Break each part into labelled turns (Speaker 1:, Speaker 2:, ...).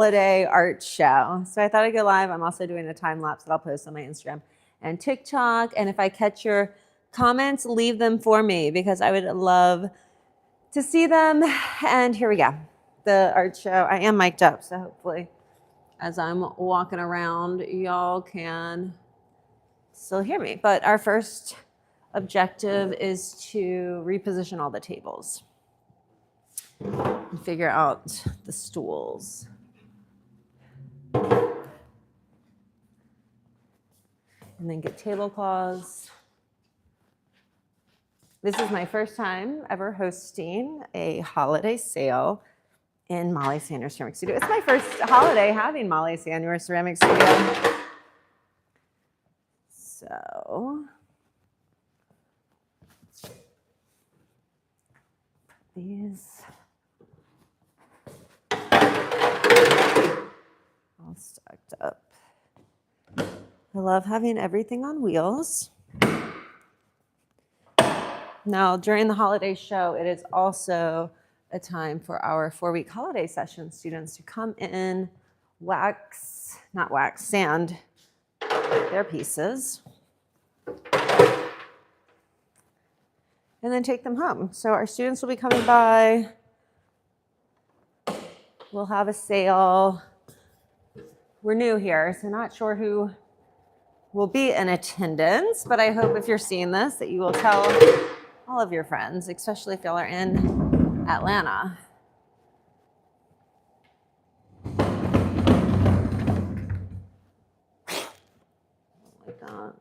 Speaker 1: holiday art show. So I thought I'd go live. I'm also doing a time lapse that I'll post on my Instagram and TikTok. And if I catch your comments, leave them for me because I would love to see them. And here we go. The art show. I am mic'd up, so hopefully as I'm walking around, y'all can still hear me. But our first objective is to reposition all the tables and figure out the stools. And then get tablecloths. This is my first time ever hosting a holiday sale in Molly Sanyour Ceramics Studio. It's my first holiday having Molly Sanyour Ceramics Studio. So, these all stacked up. I love having everything on wheels. Now, during the holiday show, it is also a time for our 4-week holiday session students to come in, sand their pieces, and then take them home. So our students will be coming by. We'll have a sale. We're new here, so not sure who will be in attendance, but I hope if you're seeing this that you will tell all of your friends, especially if y'all are in Atlanta. Like that.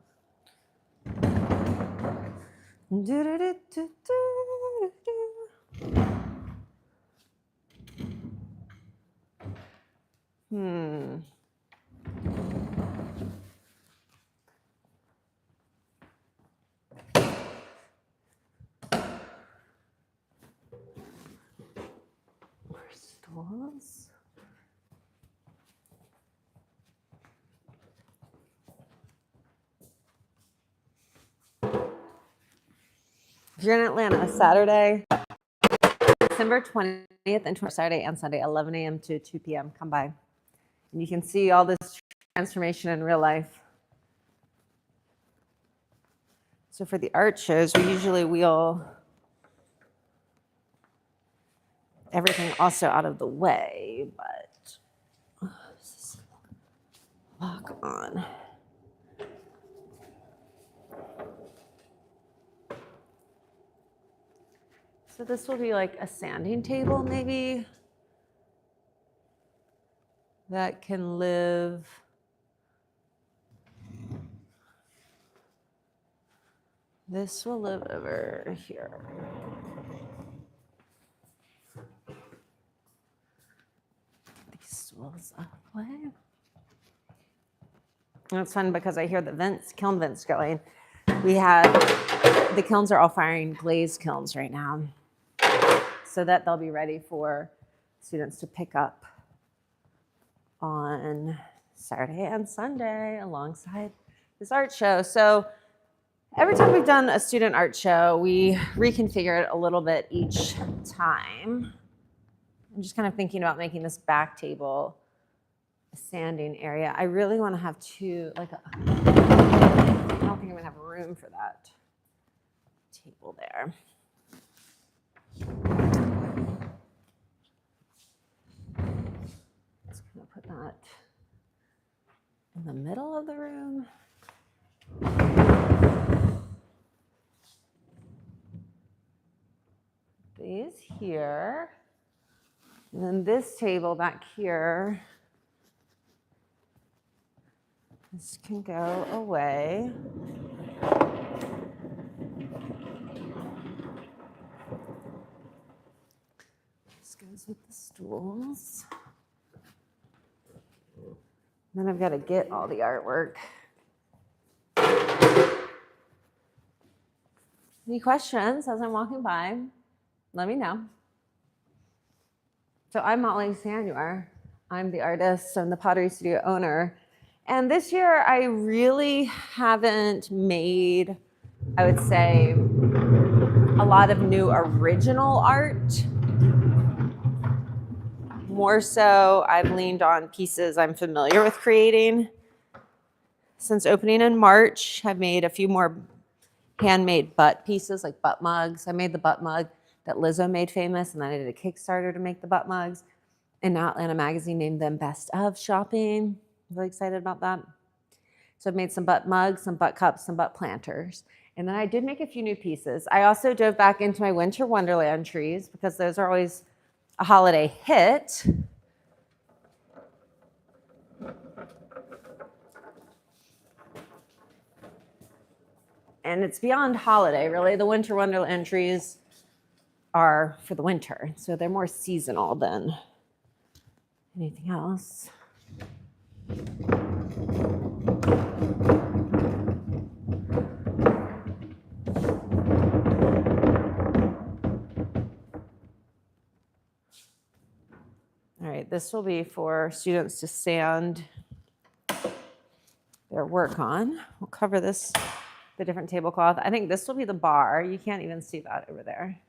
Speaker 1: Stools. If you're in Atlanta, Saturday, December 20th and Saturday and Sunday, 11 a.m. to 2 p.m. Come by. And you can see all this transformation in real life. So for the art shows, we usually wheel everything also out of the way, but lock on. So this will be like a sanding table maybe that can live this will live over here. These stools out of the way. And it's fun because I hear the kiln vents going. The kilns are all firing glaze kilns right now, so that they'll be ready for students to pick up on Saturday and Sunday alongside this art show. So every time we've done a student art show, we reconfigure it a little bit each time. I'm just kind of thinking about making this back table a sanding area. I really want to have I don't think I'm going to have room for that table there. Just going to put that in the middle of the room. These here. And then this table back here. This can go away. This goes with the stools. Then I've got to get all the artwork. Any questions as I'm walking by? Let me know. So I'm Molly Sanyour. I'm the artist. I'm the pottery studio owner. And this year I really haven't made, I would say, a lot of new original art. more so, I've leaned on pieces I'm familiar with creating. Since opening in March, I've made a few more handmade butt pieces, like butt mugs. I made the butt mug that Lizzo made famous, and then I did a Kickstarter to make the butt mugs. And now Atlanta Magazine named them Best of Shopping. I'm really excited about that. So I've made some butt mugs, some butt cups, some butt planters. And then I did make a few new pieces. I also dove back into my Winter Wonderland trees because those are always a holiday hit. And it's beyond holiday, really. The Winter Wonderland trees are for the winter, so they're more seasonal than anything else. All right, this will be for students to sand their work on. We'll cover this, the different tablecloth. I think this will be the bar. You can't even see that over there.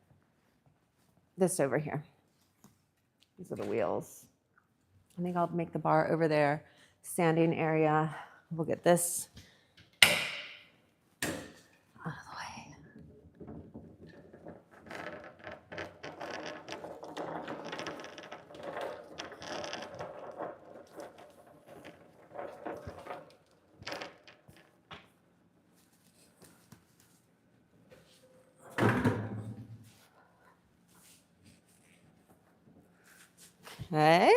Speaker 1: This over here. These are the wheels. I think I'll make the bar over there, sanding area. We'll get this out of the way. Okay.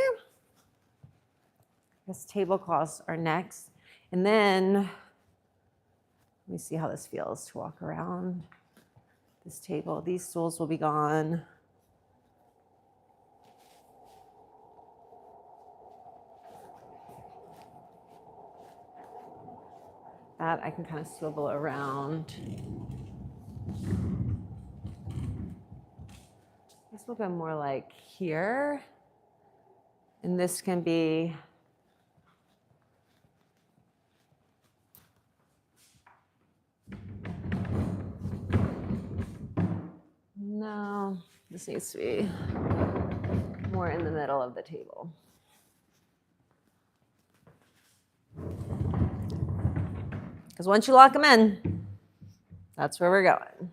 Speaker 1: This tablecloths are next. And then, let me see how this feels to walk around this table. These stools will be gone. That I can kind of swivel around. This will go more like here. And this can be no, this needs to be more in the middle of the table. Because once you lock them in, that's where we're going.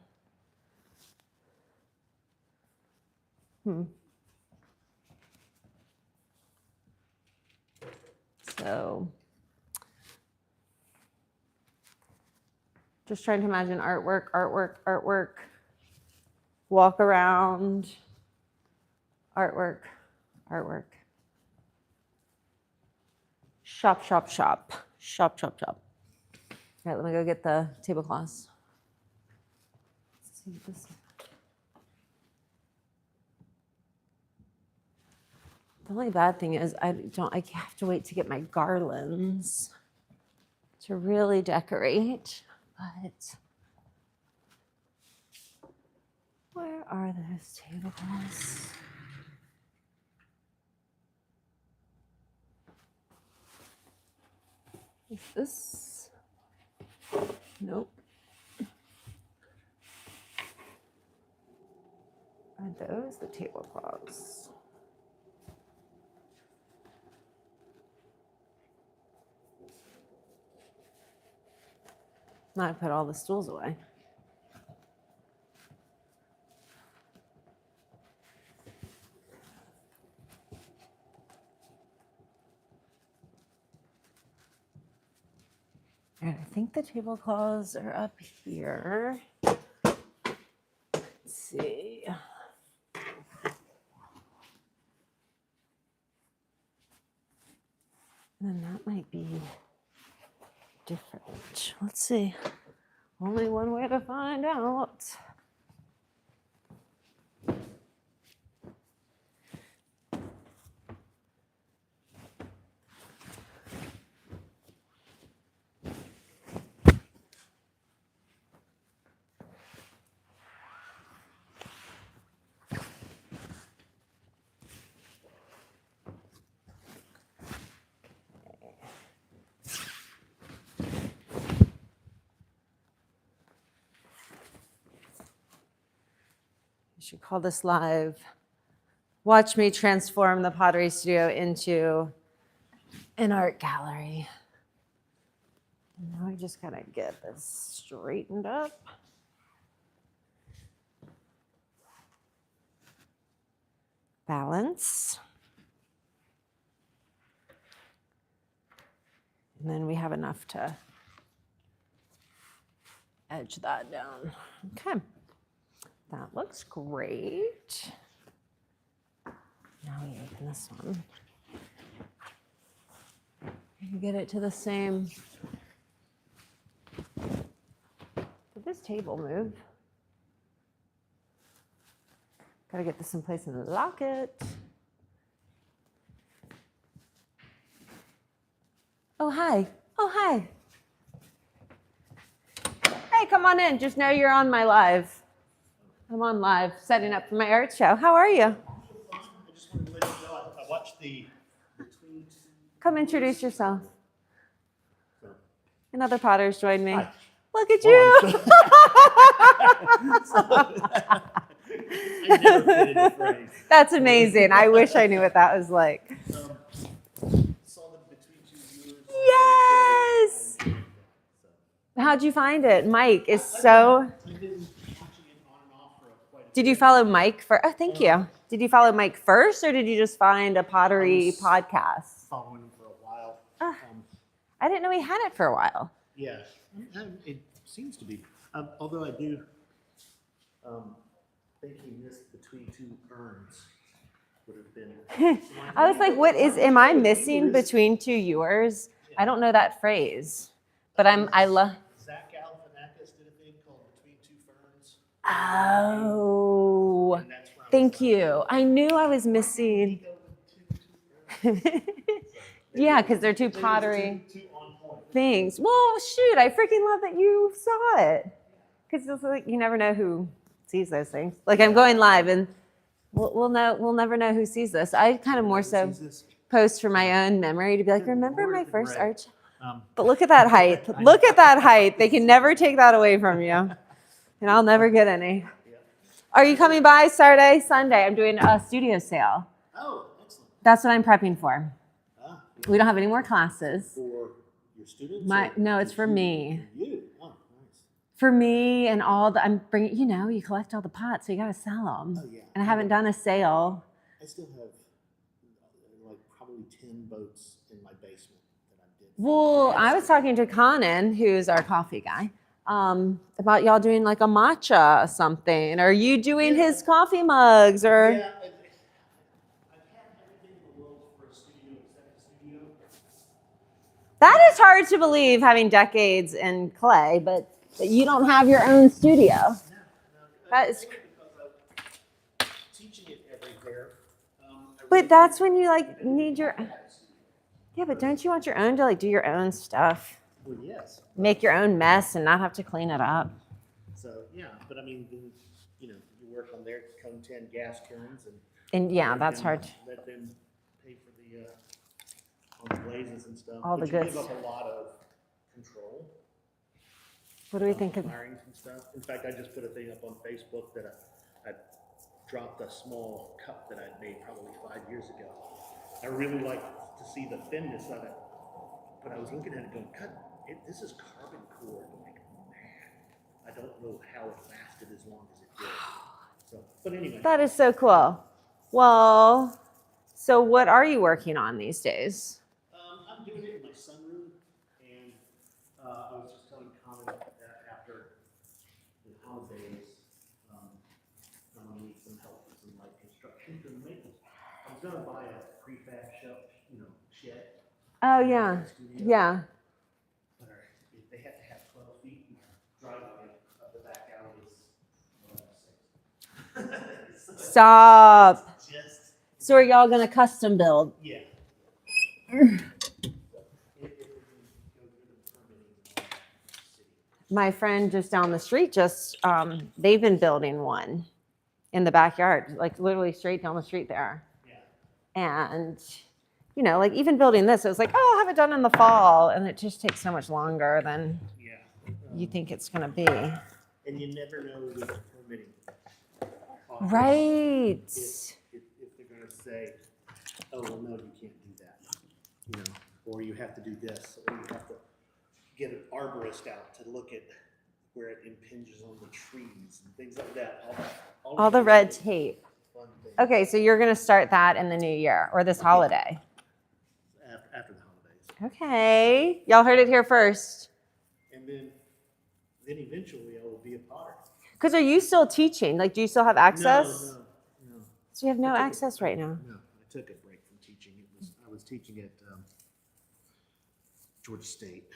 Speaker 1: So just trying to imagine artwork, artwork, artwork, walk around, artwork, artwork. Shop, shop, shop, shop, shop, shop. All right, let me go get the tablecloths. Let's see this. The only bad thing is I have to wait to get my garlands to really decorate, but where are those tablecloths? Is this? Nope. Are those the tablecloths? Now I put all the stools away. And I think the tablecloths are up here. Let's see. And that might be different. Let's see. Only one way to find out. You should call this live Watch me transform the pottery studio into an art gallery. Now I just gotta get this straightened up. Balance. And then we have enough to edge that down. Okay, that looks great. Now we open this one. And get it to the same. Did this table move? Gotta get this in place and lock it. Oh, hi. Oh, hi. Hey, come on in. Just know you're on my live. I'm on live, setting up for my art show. How are you?
Speaker 2: I just wanted to let you know I watched the Between Two.
Speaker 1: Come introduce yourself. Another Potter's joined me.
Speaker 2: Hi.
Speaker 1: Look at you.
Speaker 2: I never fit in the phrase.
Speaker 1: That's amazing. I wish I knew what that was like.
Speaker 2: Saw the Between Two viewers.
Speaker 1: Yes. How'd you find it? Mike is so.
Speaker 2: I've been watching it on and off for quite a
Speaker 1: Did you follow Mike first? Oh, thank you. Did you follow Mike first, or did you just find a pottery podcast?
Speaker 2: Following him for a while.
Speaker 1: I didn't know he had it for a while.
Speaker 2: Yeah, it seems to be. Although I do thinking this Between Two urns would have been.
Speaker 1: I was like, am I missing between two yours? I don't know that phrase, but I love.
Speaker 2: Zach Galifianakis did a thing called Between Two Ferns.
Speaker 1: Oh,
Speaker 2: And that's where I was
Speaker 1: thank
Speaker 2: like,
Speaker 1: you. I knew I was missing.
Speaker 2: go with two ferns.
Speaker 1: Yeah, because they're two pottery
Speaker 2: Two on point.
Speaker 1: things. Well, shoot, I freaking love that you saw it. Because it's like you never know who sees those things. Like I'm going live, and we'll never know who sees this. I kind of more so post for my own memory to be like, remember my first art show? But look at that height. Look at that height. They can never take that away from you. And I'll never get any. Are you coming by Saturday, Sunday? I'm doing a studio sale.
Speaker 2: Oh, excellent.
Speaker 1: That's what I'm prepping for.
Speaker 2: Yeah.
Speaker 1: We don't have any more classes.
Speaker 2: For your students?
Speaker 1: No, it's for me.
Speaker 2: You? Oh, nice.
Speaker 1: For me and all the, I'm bringing, you collect all the pots, so you got to sell them.
Speaker 2: Oh, yeah.
Speaker 1: And I haven't done a sale.
Speaker 2: I still have like probably 10 boats in my basement that I did.
Speaker 1: Well, I was talking to Conan, who's our coffee guy, about y'all doing like a matcha something. Are you doing his coffee mugs or?
Speaker 2: Yeah, I've had everything in the world for a studio except a studio.
Speaker 1: That is hard to believe, having decades in clay, but you don't have your own studio.
Speaker 2: No.
Speaker 1: That is.
Speaker 2: Because I'm teaching it everywhere.
Speaker 1: But that's when you like need your. Yeah, but don't you want your own to like do your own stuff?
Speaker 2: Well, yes.
Speaker 1: Make your own mess and not have to clean it up.
Speaker 2: So yeah, but I mean, you work on their cone 10 gas kilns
Speaker 1: And yeah,
Speaker 2: let
Speaker 1: that's
Speaker 2: them-
Speaker 1: hard.
Speaker 2: Let them pay for the on the glazes and stuff.
Speaker 1: All
Speaker 2: But
Speaker 1: the
Speaker 2: you
Speaker 1: goods.
Speaker 2: give up a lot of control.
Speaker 1: What do we think of?
Speaker 2: Hirings and stuff. In fact, I just put a thing up on Facebook that I dropped a small cup that I'd made probably 5 years ago. I really like to see the thinness of it, but I was looking at it going, this is carbon core. I'm like, man, I don't know how it lasted as long as it did. So, but anyway.
Speaker 1: That is so cool. Well, so what are you working on these days?
Speaker 2: I'm doing it in my sunroom, and I was just telling Colin that after the holidays, I'm gonna need some help with some light construction to make it. I was gonna buy a prefab shed.
Speaker 1: Oh, yeah. Yeah.
Speaker 2: But they had to have 12 feet, and our driveway up the back alley is 6.
Speaker 1: Stop.
Speaker 2: Just,
Speaker 1: So are y'all going to custom build?
Speaker 2: yeah.
Speaker 1: My friend just down the street they've been building one in the backyard, like literally straight down the street there.
Speaker 2: Yeah.
Speaker 1: And, like even building this, it was like, oh, I'll have it done in the fall. And it just takes so much longer than
Speaker 2: Yeah.
Speaker 1: you think it's going to be.
Speaker 2: And you never know with permitting.
Speaker 1: Right.
Speaker 2: If they're going say, oh, well, no, you can't do that, you know, or you have to do this, or you have to get an arborist out to look at where it impinges on the trees and things like that.
Speaker 1: All the red tape.
Speaker 2: Fun things.
Speaker 1: Okay, so you're going to start that in the new year or this holiday.
Speaker 2: After the holidays.
Speaker 1: Okay. Y'all heard it here first.
Speaker 2: And then eventually I will be a potter.
Speaker 1: Because are you still teaching? Like, do you still have access?
Speaker 2: No.
Speaker 1: So you have no access right now.
Speaker 2: No, I took a break from teaching. I was teaching at Georgia State,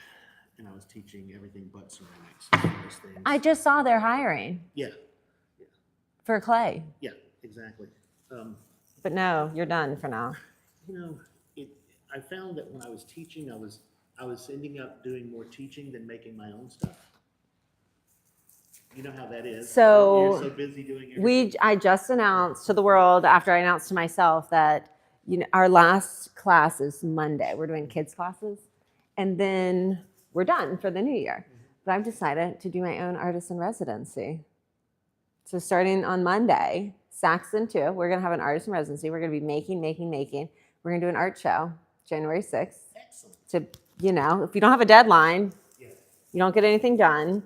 Speaker 2: and I was teaching everything but ceramics. Those things.
Speaker 1: I just saw they're hiring
Speaker 2: Yeah,
Speaker 1: for clay.
Speaker 2: yeah, exactly.
Speaker 1: But no, you're done for now.
Speaker 2: You know, I found that when I was teaching, I was ending up doing more teaching than making my own stuff. You know how that is.
Speaker 1: So
Speaker 2: you're so busy doing everything.
Speaker 1: I just announced to the world after I announced to myself that our last class is Monday. We're doing kids classes, and then we're done for the new year. But I've decided to do my own artist in residency. So starting on Monday, Saxon too, we're gonna have an artist in residency. We're gonna be making. We're gonna do an art show January 6th.
Speaker 2: Excellent.
Speaker 1: To if you don't have a deadline,
Speaker 2: Yeah.
Speaker 1: you don't get anything done.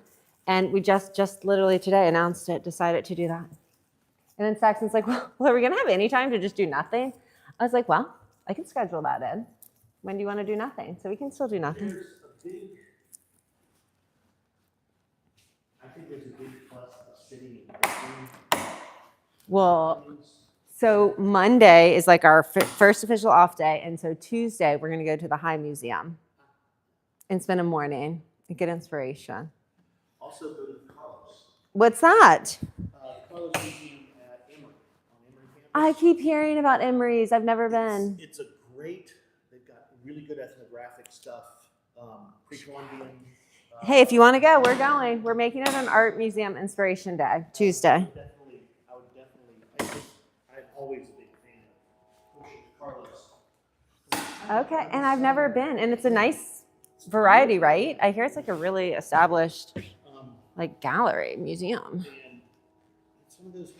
Speaker 1: And we just literally today announced it, decided to do that. And then Saxon's like, well, are we going to have any time to just do nothing? I was like, well, I can schedule that in. When do you want to do nothing? So we can still do nothing.
Speaker 2: I think there's a big plus of sitting and working.
Speaker 1: Well, so Monday is like our first official off day. And so Tuesday, we're going to go to the High Museum and spend a morning and get inspiration.
Speaker 2: Also go to Carlos.
Speaker 1: What's that?
Speaker 2: Carlos Museum at Emory, on Emory campus.
Speaker 1: I keep hearing about Emory's. I've never been.
Speaker 2: It's a great, they've got really good ethnographic stuff, pre-Columbian.
Speaker 1: Hey, if you want to go, we're going. We're making it an art museum inspiration day, Tuesday.
Speaker 2: I would definitely, I'm always a big fan of pushing Carlos.
Speaker 1: Okay, and I've never been, and it's a nice variety, right? I hear it's like a really established, like gallery museum.
Speaker 2: And it's one of those,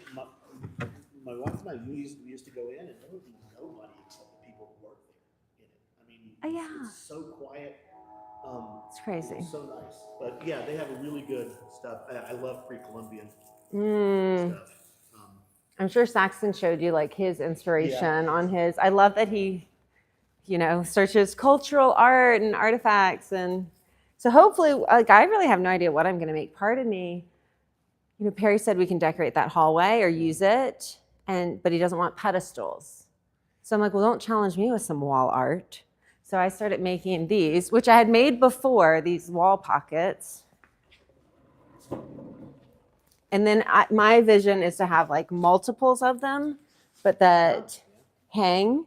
Speaker 2: my wife and I used to go in, and there would be nobody except the people who work there in it. I mean,
Speaker 1: Yeah.
Speaker 2: it's so quiet.
Speaker 1: It's crazy.
Speaker 2: It's so nice. But yeah, they have a really good stuff. I love pre-Columbian stuff.
Speaker 1: I'm sure Saxon showed you like his inspiration on his. I love that he, searches cultural art and artifacts, and so hopefully, like I really have no idea what I'm going to make. Part of me, Perry said we can decorate that hallway or use it, but he doesn't want pedestals. So I'm like, well, don't challenge me with some wall art. So I started making these, which I had made before, these wall pockets. And then my vision is to have like multiples of them, but that hang,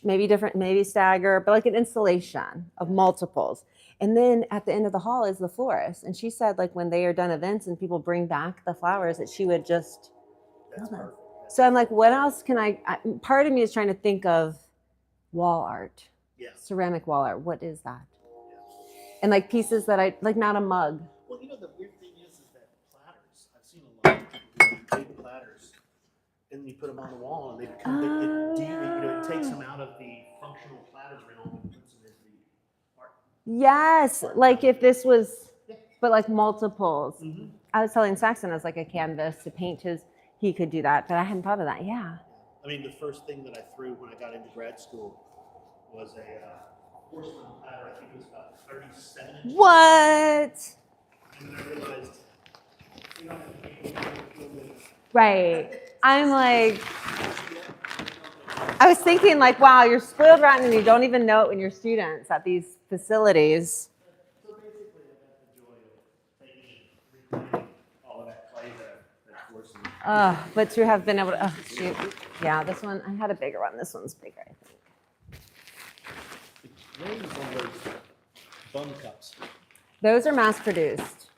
Speaker 1: maybe stagger, but like an installation of multiples. And then at the end of the hall is the florist. And she said like when they are done events and people bring back the flowers that she would just.
Speaker 2: That's perfect.
Speaker 1: So I'm like, what else can part of me is trying to think of wall art, ceramic wall art. What is that? And like pieces that like not a mug.
Speaker 2: Well, the weird thing is that platters, I've seen a lot of people do big platters, and you put them on the wall, and they become, it takes them out of the functional platter realm and puts them in the art.
Speaker 1: Yes, like if this was, but like multiples. I was telling Saxon as like a canvas to paint he could do that, but I hadn't thought of that. Yeah.
Speaker 2: I mean, the first thing that I threw when I got into grad school was a porcelain platter. I think it was about 37 inches.
Speaker 1: What?
Speaker 2: And then I realized,
Speaker 1: right. I'm like, I was thinking like, wow, you're spoiled rotten and you don't even know it when you're students at these facilities.
Speaker 2: So basically, I got the joy of taking and recreating all of that clay that porcelain.
Speaker 1: But to have been able to, shoot. Yeah, this one, I had a bigger one. This one's bigger, I think.
Speaker 2: Glaze on those bun cups.
Speaker 1: Those are mass produced.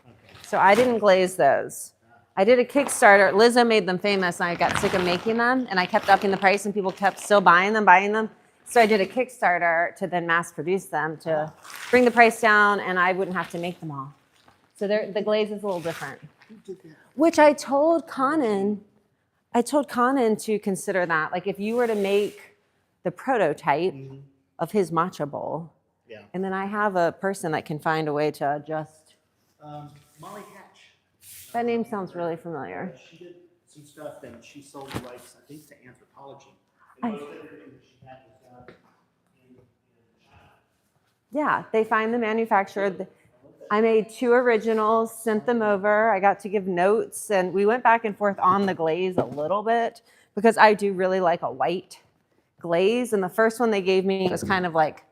Speaker 1: So I didn't glaze those. I did a Kickstarter. Lizzo made them famous, and I got sick of making them, and I kept upping the price, and people kept still buying them. So I did a Kickstarter to then mass produce them to bring the price down, and I wouldn't have to make them all. So the glaze is a little different. Which I told Conan, I told Conan to consider that. Like if you were to make the prototype of his matcha bowl,
Speaker 2: Yeah.
Speaker 1: and then I have a person that can find a way to adjust.
Speaker 2: Molly Hatch.
Speaker 1: That name sounds really familiar.
Speaker 2: She did some stuff, and she sold the rights, I think, to anthropology. And most everything that she had was done in China.
Speaker 1: Yeah, they find the manufacturer. I made 2 originals, sent them over. I got to give notes, and we went back and forth on the glaze a little bit because I do really like a white glaze. And the first one they gave me was kind of like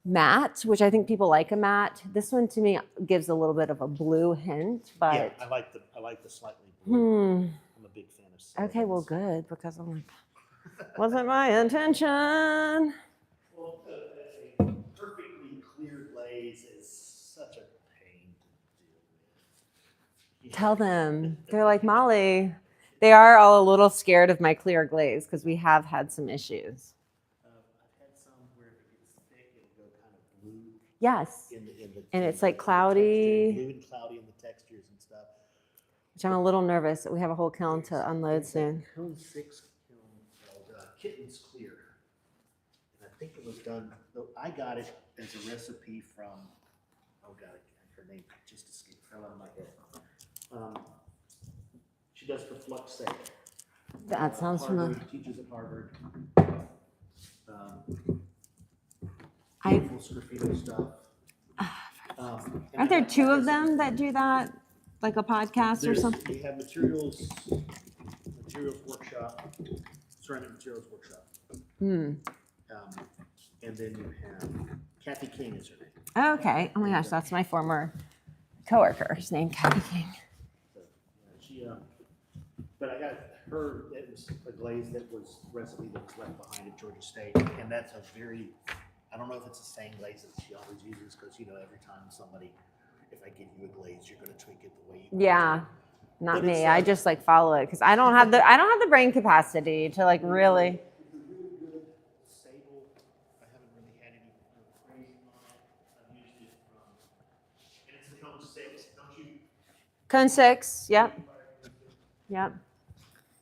Speaker 1: matte, which I think people like a matte. This one to me gives a little bit of a blue hint, but
Speaker 2: Yeah, I like the slightly blue. I'm a big fan of.
Speaker 1: okay, well, good, because I'm like, wasn't my intention.
Speaker 2: Well, a perfectly clear glaze is such a pain to deal with.
Speaker 1: Tell them. They're like, Molly, they are all a little scared of my clear glaze because we have had some issues.
Speaker 2: I've had some where if it gets thick, it'll go kind of blue.
Speaker 1: Yes. And it's like cloudy.
Speaker 2: Blue and cloudy in the textures and stuff.
Speaker 1: Which I'm a little nervous that we have a whole kiln to unload soon.
Speaker 2: Kiln 6 kiln called Kitten's Clear. And I think it was done, though I got it as a recipe from, oh God, her name just escaped, fell out of my head. She does the flux sale.
Speaker 1: That sounds familiar.
Speaker 2: Teaches at Harvard.
Speaker 1: I-
Speaker 2: Beautiful sgraffito stuff.
Speaker 1: Aren't there 2 of them that do that? Like a podcast or something?
Speaker 2: We have materials workshop, ceramic materials workshop. And then you have Kathy King is her name.
Speaker 1: Okay. Oh my gosh, that's my former coworker. His name Kathy King.
Speaker 2: So, she, but I got her, it was a glaze that was recipe that was left behind at Georgia State. And that's a very, I don't know if it's the same glaze that she always uses, because every time somebody, if I give you a glaze, you're going to tweak it the way you want.
Speaker 1: Yeah, not
Speaker 2: But
Speaker 1: me.
Speaker 2: it's
Speaker 1: I just like follow it because I don't have the brain capacity to like really.
Speaker 2: It's a really good, stable. I haven't really had any crazy on it. I've used it from, and it's the Cone 6. Don't you?
Speaker 1: Cone 6. Yep. Yep.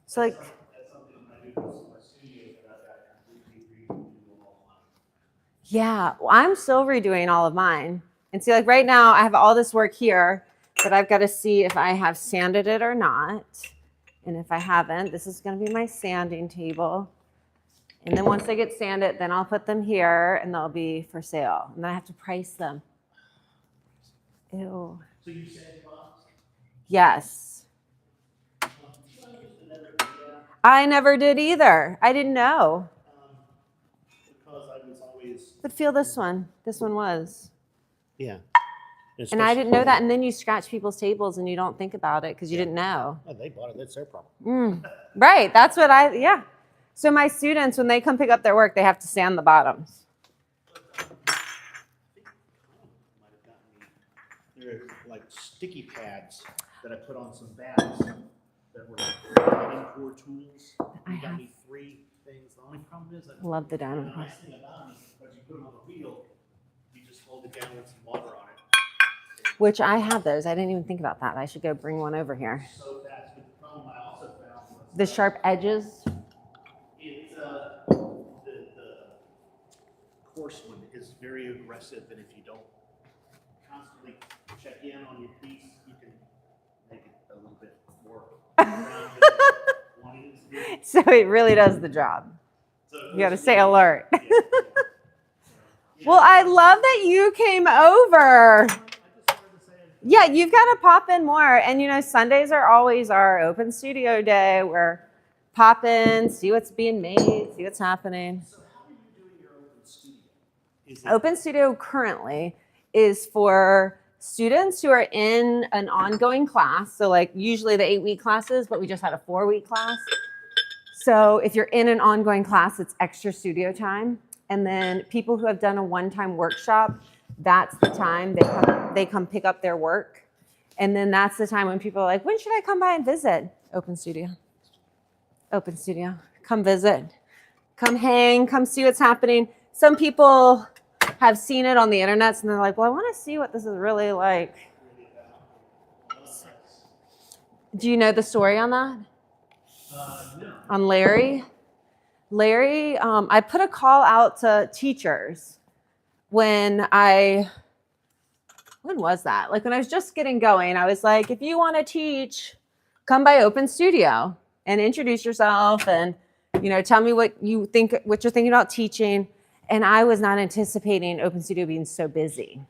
Speaker 1: So like.
Speaker 2: That's something I do in my studio that I've got completely redo all mine.
Speaker 1: Yeah, well, I'm still redoing all of mine. And see, like right now, I have all this work here that I've got to see if I have sanded it or not. And if I haven't, this is going to be my sanding table. And then once they get sanded, then I'll put them here and they'll be for sale. And then I have to price them. Ew.
Speaker 2: So you said box?
Speaker 1: Yes. I never did either. I didn't know.
Speaker 2: Because I was always.
Speaker 1: But feel this one. This one was.
Speaker 2: Yeah.
Speaker 1: And I didn't know that. And then you scratch people's tables and you don't think about it because you didn't know.
Speaker 2: Oh, they bought it. That's their problem.
Speaker 1: Right. That's what yeah. So my students, when they come pick up their work, they have to sand the bottoms.
Speaker 2: They're like sticky pads that I put on some bags that were like dining core tools.
Speaker 1: I
Speaker 2: You got
Speaker 1: have.
Speaker 2: me 3 things. The only problem is
Speaker 1: Love the dining
Speaker 2: the
Speaker 1: core.
Speaker 2: nice thing about them is because you put them on the wheel, you just hold it down with some water on it.
Speaker 1: Which I have those. I didn't even think about that. I should go bring one over here.
Speaker 2: So that's the problem I also found was
Speaker 1: The sharp edges.
Speaker 2: it's the coarse one is very aggressive, and if you don't constantly check in on your piece, you can make it a little bit more rounded than wanting it to be.
Speaker 1: So it really does the job.
Speaker 2: So
Speaker 1: You got to stay alert.
Speaker 2: yeah, yeah.
Speaker 1: Well, I love that you came over.
Speaker 2: I just wanted to say
Speaker 1: Yeah, you've got to pop in more. And Sundays are always our open studio day where pop in, see what's being made, see what's happening.
Speaker 2: So how are you doing your open studio? Is it
Speaker 1: Open studio currently is for students who are in an ongoing class. So like usually the 8-week classes, but we just had a 4-week class. So if you're in an ongoing class, it's extra studio time. And then people who have done a one-time workshop, that's the time they come pick up their work. And then that's the time when people are like, when should I come by and visit? Open studio. Open studio. Come visit. Come hang. Come see what's happening. Some people have seen it on the internet and they're like, well, I want to see what this is really like. Do you know the story on that?
Speaker 2: No.
Speaker 1: On Larry. Larry, I put a call out to teachers when was that? Like when I was just getting going, I was like, if you want to teach, come by Open Studio and introduce yourself and, tell me what you're thinking about teaching. And I was not anticipating Open Studio being so busy.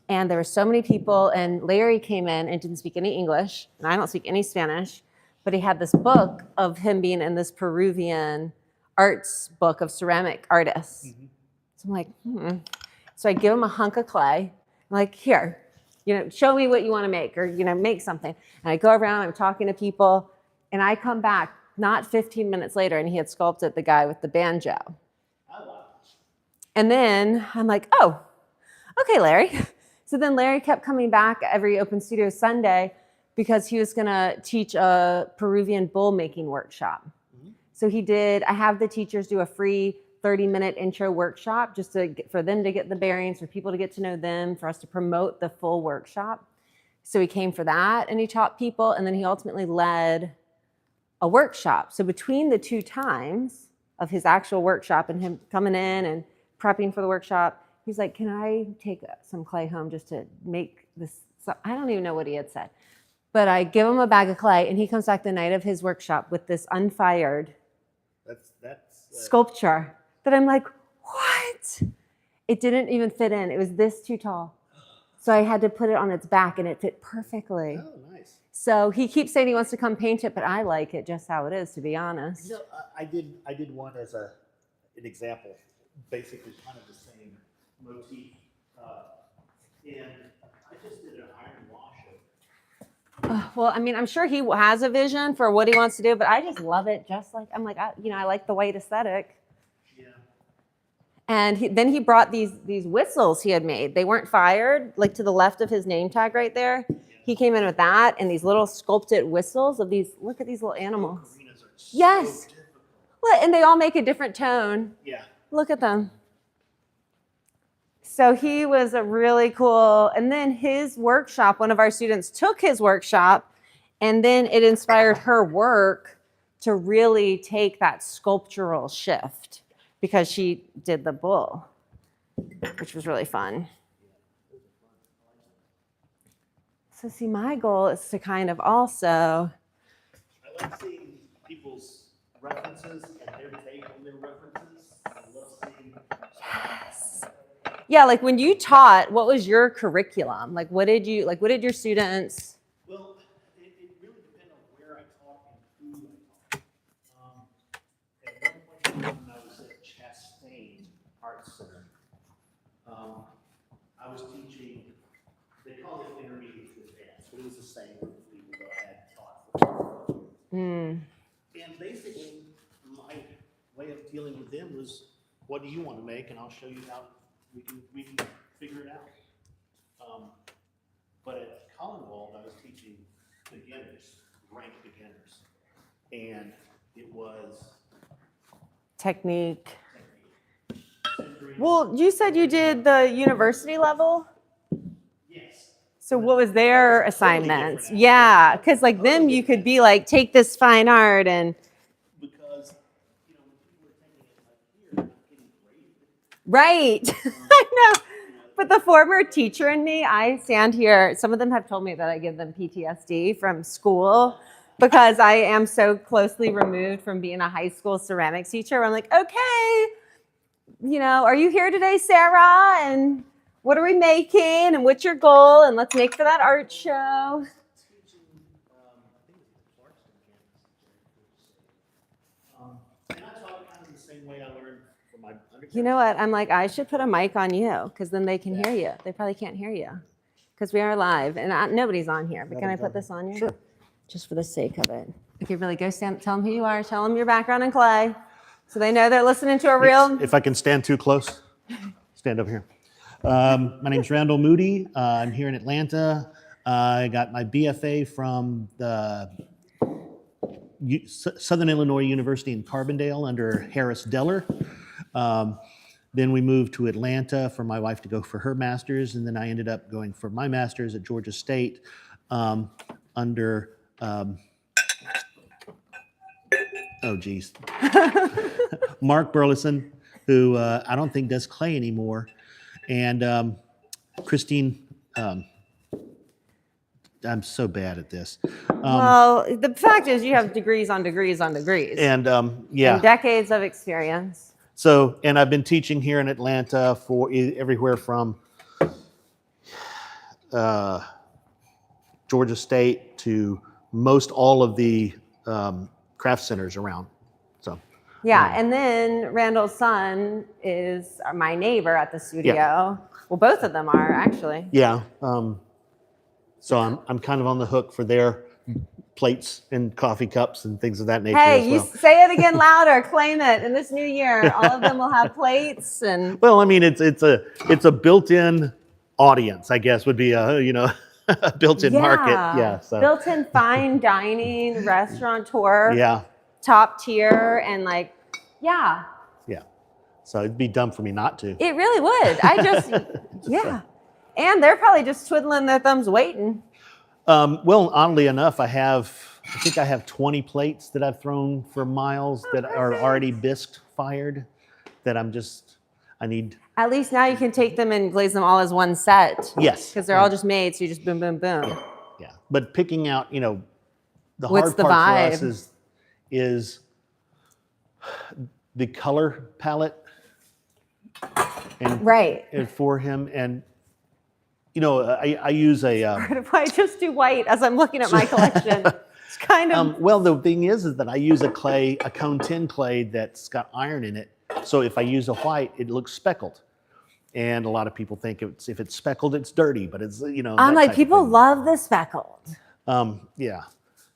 Speaker 1: And there were so many people, and Larry came in and didn't speak any English, and I don't speak any Spanish, but he had this book of him being in this Peruvian arts book of ceramic artists.
Speaker 2: Mm-hmm.
Speaker 1: So I'm like, So I give him a hunk of clay. I'm like, here, show me what you want to make, or, make something. And I go around, I'm talking to people, and I come back not 15 minutes later, and he had sculpted the guy with the banjo.
Speaker 2: Oh, wow.
Speaker 1: And then I'm like, oh, okay, Larry. So then Larry kept coming back every Open Studio Sunday because he was going to teach a Peruvian bull making workshop. Mm-hmm. So I have the teachers do a free 30-minute intro workshop just for them to get the bearings, for people to get to know them, for us to promote the full workshop. So he came for that and he taught people, and then he ultimately led a workshop. So between the two times of his actual workshop and him coming in and prepping for the workshop, he's like, can I take some clay home just to make this? So I don't even know what he had said. But I give him a bag of clay, and he comes back the night of his workshop with this unfired sculpture that I'm like, what? It didn't even fit in. It was this too tall. So I had to put it on its back, and it fit perfectly.
Speaker 2: Oh, nice.
Speaker 1: So he keeps saying he wants to come paint it, but I like it just how it is, to be honest.
Speaker 2: I did one as an example, basically kind of the same motif, and I just did an iron wash.
Speaker 1: Well, I mean, I'm sure he has a vision for what he wants to do, but I just love it. I like the white aesthetic.
Speaker 2: Yeah.
Speaker 1: And then he brought these whistles he had made. They weren't fired, like to the left of his name tag right there. Yeah. He came in with that and these little sculpted whistles of these. Look at these little animals. Yes. Well, and they all make a different tone.
Speaker 2: Yeah.
Speaker 1: Look at them. So he was a really cool, and then his workshop, one of our students took his workshop, and then it inspired her work to really take that sculptural shift because she did the bull, which was really fun. So see, my goal is to kind of also...
Speaker 2: I like seeing people's references and their take on their references. I love seeing...
Speaker 1: Yeah, like when you taught, what was your curriculum? Like what did your students?
Speaker 2: Well, it really depended on where I taught and who I taught. At one point in time, I was at Chastain Arts Center. I was teaching, they call it intermediate to advanced, but it was the same with the people that I had taught. And basically, my way of dealing with them was, what do you want to make? And I'll show you how we can figure it out. But at Collinwald, I was teaching beginners, ranked beginners, and it was
Speaker 1: technique. Well, you said you did the university level?
Speaker 2: Yes.
Speaker 1: So what was their assignments? Yeah, because like them, you could be like, take this fine art and...
Speaker 2: Because, when people are taking it like here, not getting graded.
Speaker 1: Right. I know. But the former teacher in me, I stand here. Some of them have told me that I give them PTSD from school because I am so closely removed from being a high school ceramics teacher. I'm like, okay, are you here today, Sarah? And what are we making? And what's your goal? And let's make for that art show.
Speaker 2: And I taught kind of the same way I learned from my undergrad.
Speaker 1: You know what? I'm like, I should put a mic on you because then they can hear you. They probably can't hear you because we are live and nobody's on here. But can I put this on you?
Speaker 2: Sure.
Speaker 1: Just for the sake of it. Okay, really go stand, tell them who you are, tell them your background in clay so they know they're listening to a real...
Speaker 2: If I can stand too close, stand over here. My name's Randall Moody. I'm here in Atlanta. I got my BFA from the Southern Illinois University in Carbondale under Harris Deller. Then we moved to Atlanta for my wife to go for her master's, and then I ended up going for my master's at Georgia State under oh geez, Mark Burleson, who I don't think does clay anymore, and Christine. I'm so bad at this.
Speaker 1: Well, the fact is, you have degrees on degrees on degrees,
Speaker 2: And
Speaker 1: and
Speaker 2: yeah,
Speaker 1: decades of experience.
Speaker 2: so and I've been teaching here in Atlanta for everywhere from Georgia State to most all of the craft centers around. So
Speaker 1: Yeah, and then Randall's son is my neighbor at the studio. Well, both of them are actually.
Speaker 2: yeah, so I'm kind of on the hook for their plates and coffee cups and things of that nature
Speaker 1: Hey,
Speaker 2: as
Speaker 1: you
Speaker 2: well.
Speaker 1: say it again louder. Claim it. In this new year, all of them will have plates and.
Speaker 2: Well, I mean, it's a built-in audience, I guess, would be a a built-in market. Yeah. So
Speaker 1: Built-in fine dining restaurateur.
Speaker 2: yeah.
Speaker 1: Top tier and like, yeah.
Speaker 2: Yeah. So it'd be dumb for me not to.
Speaker 1: It really would. I just, yeah. And they're probably just twiddling their thumbs waiting.
Speaker 2: Well, oddly enough, I think I have 20 plates that I've thrown for miles that are already bisque fired that I need.
Speaker 1: At least now you can take them and glaze them all as one set.
Speaker 2: Yes.
Speaker 1: Because they're all just made, so you just boom, boom, boom.
Speaker 2: Yeah. But picking out, the
Speaker 1: What's
Speaker 2: hard
Speaker 1: the
Speaker 2: part
Speaker 1: vibe?
Speaker 2: for us is the color palette. And
Speaker 1: Right.
Speaker 2: and for him, and I use a
Speaker 1: Why just do white as I'm looking at my collection? It's kind of.
Speaker 2: well, the thing is that I use a cone tin clay that's got iron in it, so if I use a white, it looks speckled, and a lot of people think if it's speckled, it's dirty, but it's
Speaker 1: I'm
Speaker 2: that
Speaker 1: like,
Speaker 2: type of
Speaker 1: people
Speaker 2: thing.
Speaker 1: love the speckled.
Speaker 2: Yeah,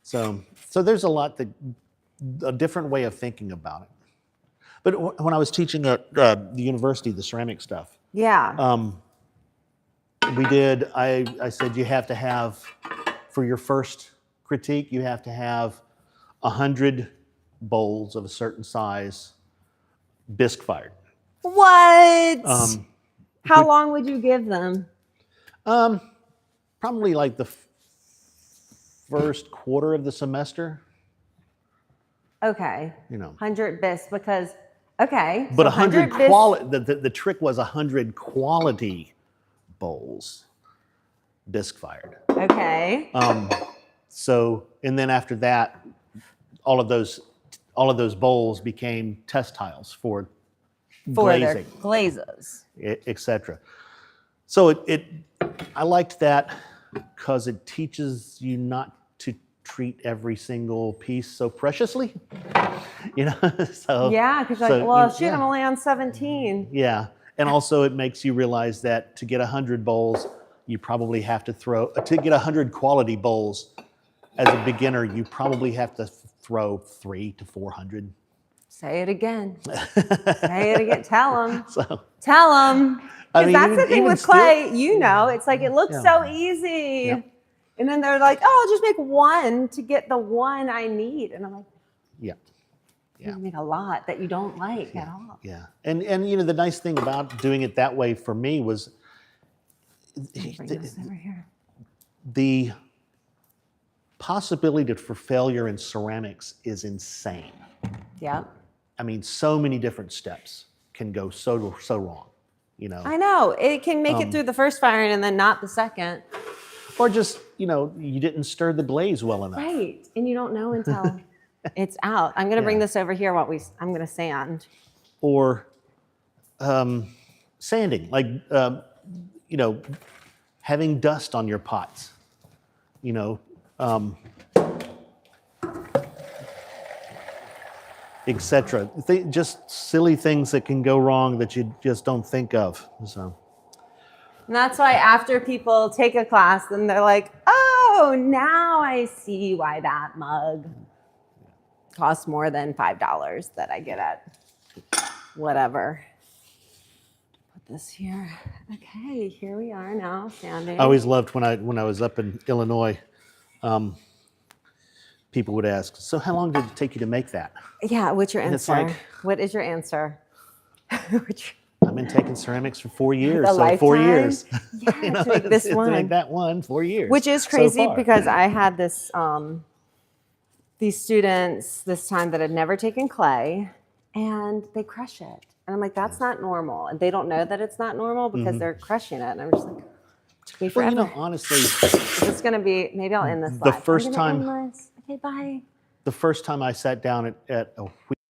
Speaker 2: so there's a different way of thinking about it. But when I was teaching at the university, the ceramic stuff,
Speaker 1: Yeah.
Speaker 2: I said you have to have, for your first critique, you have to have 100 bowls of a certain size bisque fired.
Speaker 1: What? How long would you give them?
Speaker 2: Probably like the first quarter of the semester.
Speaker 1: Okay. 100 bisque because, okay.
Speaker 2: But
Speaker 1: so
Speaker 2: 100
Speaker 1: bisque-
Speaker 2: quality, the trick was 100 quality bowls bisque fired.
Speaker 1: Okay.
Speaker 2: So, and then after that, all of those bowls became test tiles for glazing,
Speaker 1: their glazes.
Speaker 2: etc. So I liked that because it teaches you not to treat every single piece so preciously. So
Speaker 1: Yeah, because you're like, well, shoot, I'm only on 17.
Speaker 2: Yeah, and also it makes you realize that to get 100 bowls, you probably have to to get 100 quality bowls as a beginner, you probably have to throw 300 to 400.
Speaker 1: Say it again. Say it again. Tell them.
Speaker 2: So
Speaker 1: Tell them.
Speaker 2: I
Speaker 1: Because
Speaker 2: mean,
Speaker 1: that's the thing
Speaker 2: even
Speaker 1: with
Speaker 2: still-
Speaker 1: clay, it's like it looks
Speaker 2: Yeah.
Speaker 1: so easy.
Speaker 2: Yeah.
Speaker 1: And then they're like, oh, I'll just make one to get the one I need. And I'm like,
Speaker 2: Yeah,
Speaker 1: you make a lot that you don't like at all.
Speaker 2: yeah, and the nice thing about doing it that way for me was
Speaker 1: Bring this over here.
Speaker 2: the possibility for failure in ceramics is insane.
Speaker 1: Yeah.
Speaker 2: I mean, so many different steps can go so wrong,
Speaker 1: I know. It can make it through the first firing and then not the second.
Speaker 2: or just you didn't stir the glaze well enough.
Speaker 1: Right. And you don't know until it's out. I'm going to bring
Speaker 2: Yeah.
Speaker 1: this over here while I'm going to sand.
Speaker 2: Or sanding, like having dust on your pots, etc. Just silly things that can go wrong that you just don't think of. So
Speaker 1: And that's why after people take a class, then they're like, oh, now I see why that mug costs more than $5 that I get at whatever. Put this here. Okay, here we are now sanding.
Speaker 2: I always loved when I was up in Illinois. People would ask, so how long did it take you to make that?
Speaker 1: Yeah, what's your
Speaker 2: it's
Speaker 1: answer?
Speaker 2: like-
Speaker 1: What is your answer?
Speaker 2: I've been taking ceramics for 4 years,
Speaker 1: A
Speaker 2: so 4
Speaker 1: lifetime?
Speaker 2: years.
Speaker 1: Yeah, to make this
Speaker 2: to
Speaker 1: one.
Speaker 2: make that one, 4 years.
Speaker 1: Which is
Speaker 2: so
Speaker 1: crazy
Speaker 2: far.
Speaker 1: because I had this these students this time that had never taken clay, and they crush it. And I'm like, that's not normal. And they don't know that it's not normal because they're crushing it. And I'm just like, took me
Speaker 2: Well,
Speaker 1: forever.
Speaker 2: you know, honestly,
Speaker 1: Is this going to be, maybe I'll end this
Speaker 2: the
Speaker 1: live.
Speaker 2: first
Speaker 1: I'm gonna
Speaker 2: time-
Speaker 1: end this. Okay, bye.
Speaker 2: the first time I sat down at a